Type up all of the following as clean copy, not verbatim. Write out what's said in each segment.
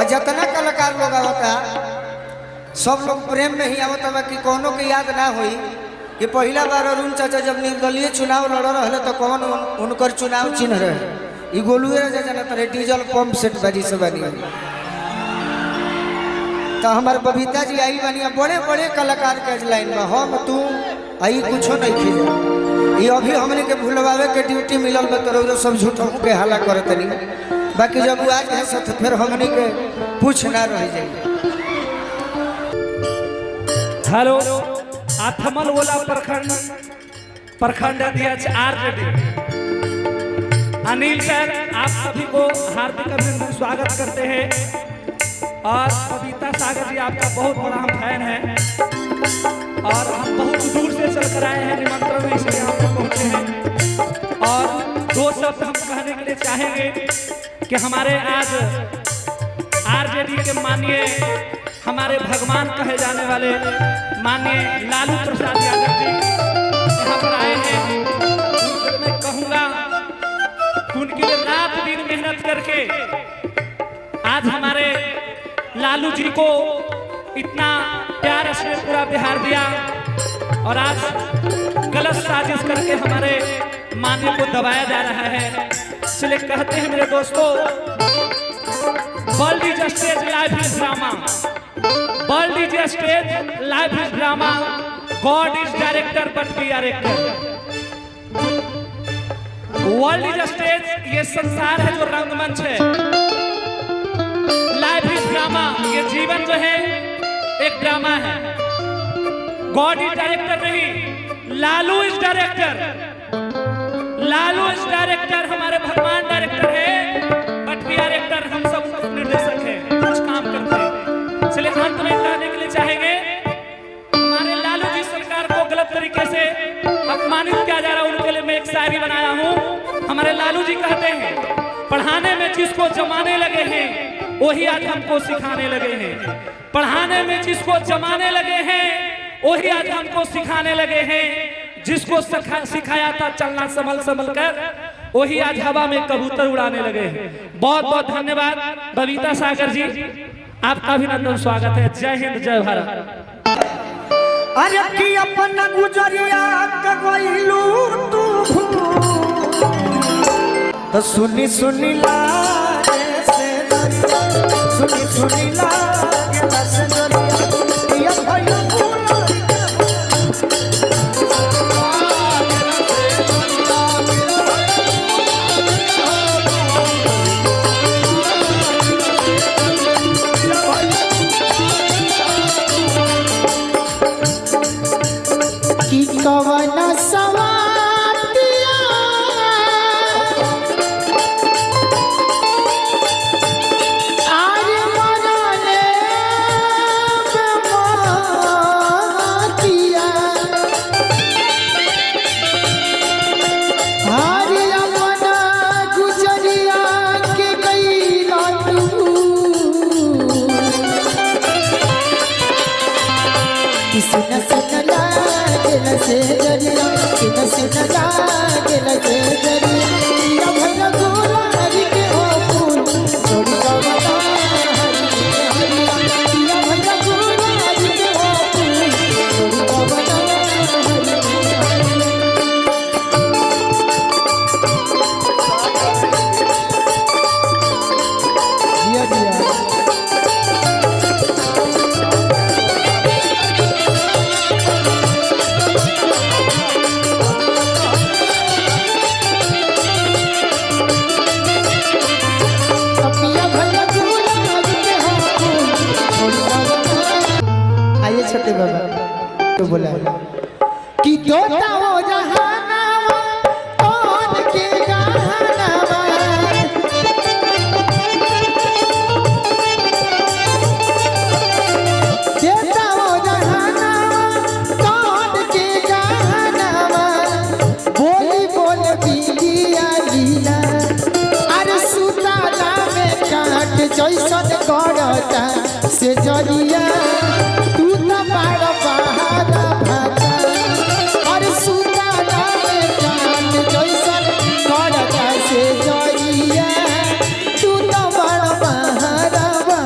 और जितना कलाकार लोग आवता सब लोग प्रेम में ही आवता बा कि कोनो के याद ना होई कि पहला बार अरुण चाचा जब निर्दलीय चुनाव लड़ रहे तो कौन उनकर चुनाव चिन्ह रहे गोलुए राजा जाना तरह डीजल पंप सेट बाजी से बनी। तो हमारे बबीता जी आई बनिया बड़े बड़े कलाकार के लाइन में हम तू आई कुछो नहीं खींचे ये अभी हमने के भूलवावे के ड्यूटी मिलल में तो सब झूठों के हाला करत नहीं बाकी जब आज है सत फिर हमने के पूछ ना रह जाए। हेलो आथमल वाला प्रखंड अध्यक्ष आरजेडी अनिल सर आप सभी को हार्दिक अभिनंदन स्वागत करते हैं और बबीता सागर जी आपका बहुत बड़ा हम फैन हैं और हम बहुत दूर से चल कर आए हैं निमंत्रण में इसलिए हम तक पहुंचे हैं और दो शब्द हम कहने के लिए चाहेंगे कि हमारे आज आरजेडी के माननीय हमारे भगवान कहे जाने वाले माननीय लालू प्रसाद यादव जी यहाँ पर आए हैं। मैं कहूँगा उनके लिए रात दिन मेहनत करके आज हमारे लालू जी को इतना प्यार से पूरा बिहार दिया और आज गलत साजिश करके हमारे माननीय को दबाया जा रहा है। इसलिए कहते हैं मेरे दोस्तों world is stage life is drama world is stage life is drama God is director but we are actor. World is stage ये संसार है जो रंगमंच है लाइफ इज ड्रामा ये जीवन जो है एक ड्रामा है। गॉड इज डायरेक्टर नहीं Lalu is director Lalu is director हमारे भगवान डायरेक्टर है बट वी आर एक्टर हम सब निर्देशक हैं कुछ काम करते हैं। इसलिए अंत में कहने के लिए चाहेंगे हमारे लालू जी सरकार को गलत तरीके से अपमानित किया जा रहा है उनके लिए मैं एक शायरी बनाया हूँ। हमारे लालू जी कहते हैं पढ़ाने में जिसको जमाने लगे हैं वही आज हमको सिखाने लगे हैं पढ़ाने में जिसको जमाने लगे हैं वही आज हमको सिखाने लगे हैं जिसको सिखाया था चलना संभल संभल कर वही आज हवा में कबूतर उड़ाने लगे हैं। बहुत बहुत धन्यवाद बबीता सागर जी आपका अभिनंदन स्वागत है। जय हिंद जय भारत। अरे की अपन गुजरिया कगइलू तू तो सुनी सुनी लागे से सुनी सुनी लागे से दरिया ये भयो कवना सवातिया आज मरले बेमातिया हरि अपना गुजरिया के गईला तू किसी न सुनला से दरिया सुन सुन लागे लगे दरिया भला गोला हरि के हो फूल जोड़ी का बता हरि हरिया भला गोला हरि के हो फूल जोड़ी का बता हरि दिया छोटे बाबा तो बोला कि तोता हो जहानावा कौन के गहनावा तोता हो जहानावा कौन के गहनावा बोली बोल बिलिया लीला अरे सुताला में काट जैसन करता से जरिया और सुताला में काट जैसन करता से जरिया तू तो बड़ बहारवा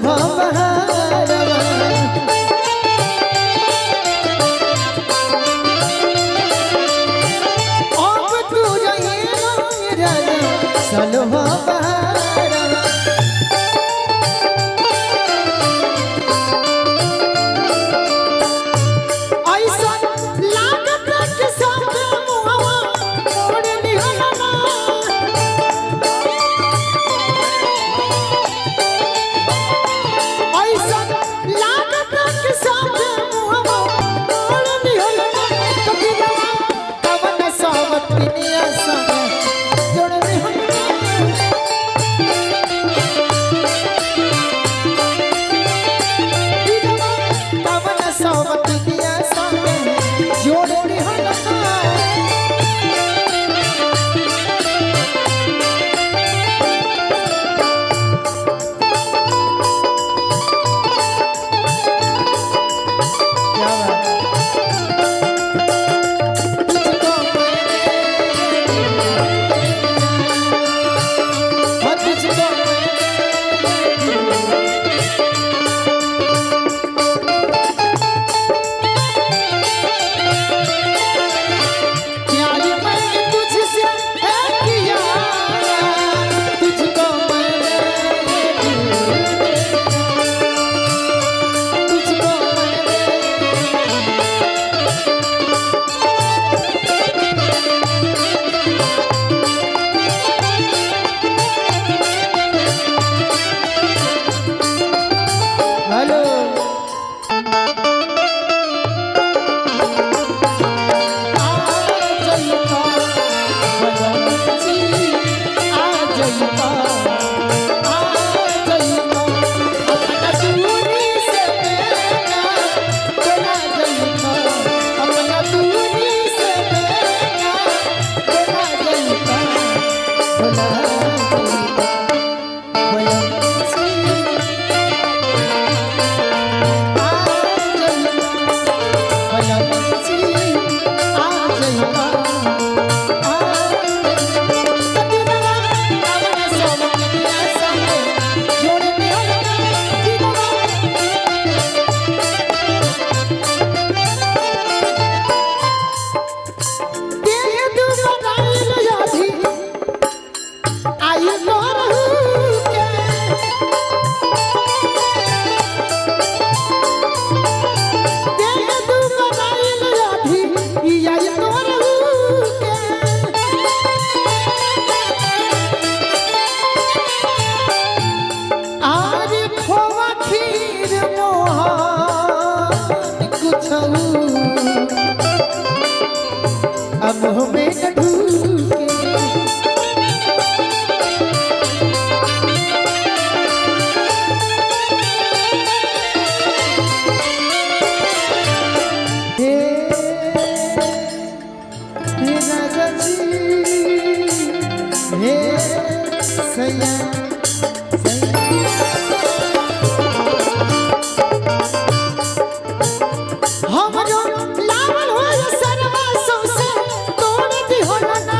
बहारवा अब तू रही राजा सलवा बहारवा ऐसा लागत के सामने मुहवा मोड़ निहलना ऐसा लागत के सामने मुहवा मोड़ निहलना कभी रवा कवन सावत दुनिया संग जोड़ निहलना कवन सावत दुनिया संग जोड़ निहलना क्या बात तुझको तुझको प्यार मैंने तुझसे है किया तुझको मैंने तुझको मैंने हेलो अब हमें न ढूंढे हे राजा जी हे सैया हमरो लावल हो सरवा सौसे तोड़ दी हो ना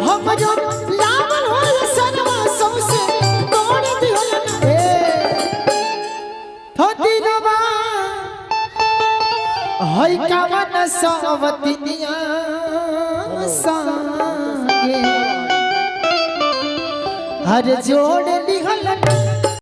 हमरो लावल हो सरवा सौसे तोड़ दी हो ना थोड़ी रवा हई कावन सावतिनिया संगे हर जोड़